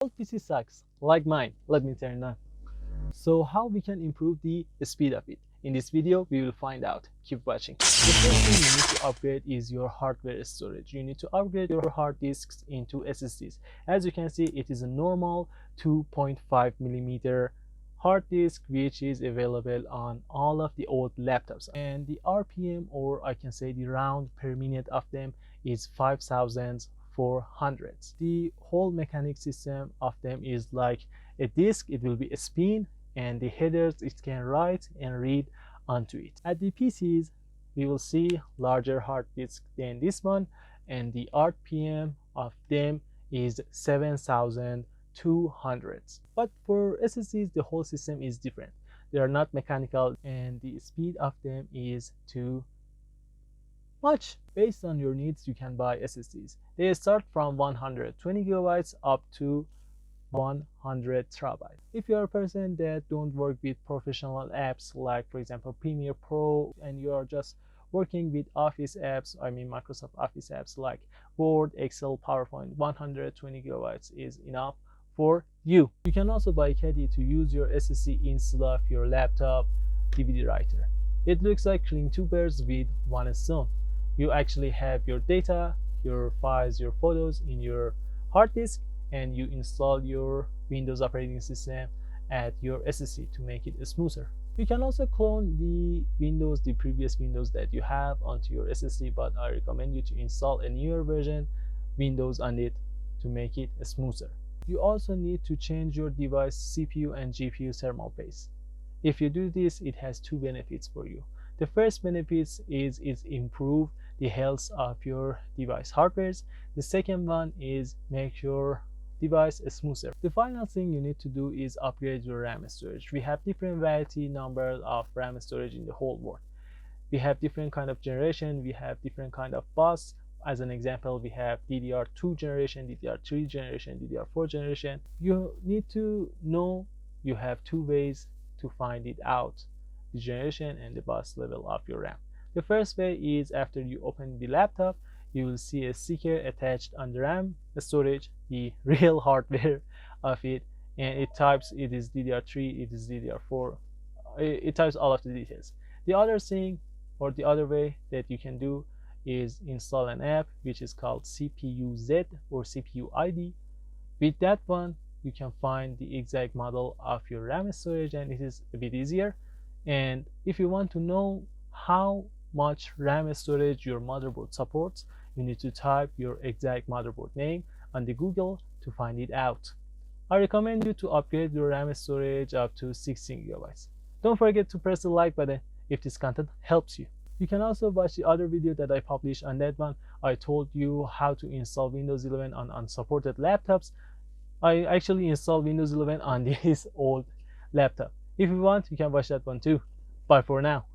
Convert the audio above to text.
Old PC sucks, like mine. Let me turn it on. So how we can improve the speed of it? In this video, we will find out. Keep watching. The first thing you need to upgrade is your hardware storage. You need to upgrade your hard disks into SSDs. As you can see, it is a normal 2.5 millimeter hard disk which is available on all of the old laptops, and the RPM, or I can say the round per minute of them, is 5400. The whole mechanic system of them is like a disk. It will be a spin, and the headers it can write and read onto it. At the PCs, we will see larger hard disk than this one, and the RPM of them is 7200. But for SSDs, the whole system is different. They are not mechanical, and the speed of them is too much. Based on your needs, you can buy SSDs. They start from 120 gigabytes up to 100 terabytes. If you are a person that don't work with professional apps like, for example, Premiere Pro, and you are just working with Office apps, I mean Microsoft Office apps like Word, Excel, PowerPoint, 120 gigabytes is enough for you. You can also buy Caddy to use your SSD instead of your laptop DVD writer. It looks like killing two birds with one stone. You actually have your data, your files, your photos in your hard disk, and you install your Windows operating system at your SSD to make it smoother. You can also clone the previous Windows that you have onto your SSD, but I recommend you to install a newer version Windows on it to make it smoother. You also need to change your device CPU and GPU thermal paste. If you do this, it has two benefits for you. The first benefit is improve the health of your device hardwares. The second one is make your device smoother. The final thing you need to do is upgrade your RAM storage. We have different variety numbers of RAM storage in the whole world. We have different kind of generation, we have different kind of bus. As an example, we have DDR2 generation, DDR3 generation, DDR4 generation. You need to know you have two ways to find it out, the generation and the bus level of your RAM. The first way is after you open the laptop, you will see a sticker attached on the RAM storage, the real hardware of it, and it types it is DDR3, it is DDR4, it types all of the details. The other thing, or the other way that you can do, is install an app which is called CPU-Z or CPU ID. With that one, you can find the exact model of your RAM storage, and it is a bit easier. And if you want to know how much RAM storage your motherboard supports, you need to type your exact motherboard name on the Google to find it out. I recommend you to upgrade your RAM storage up to 16 gigabytes. Don't forget to press the like button if this content helps you. You can also watch the other video that I published on that one. I told you how to install Windows 11 on unsupported laptops. I actually installed Windows 11 on this old laptop. If you want, you can watch that one too. Bye for now.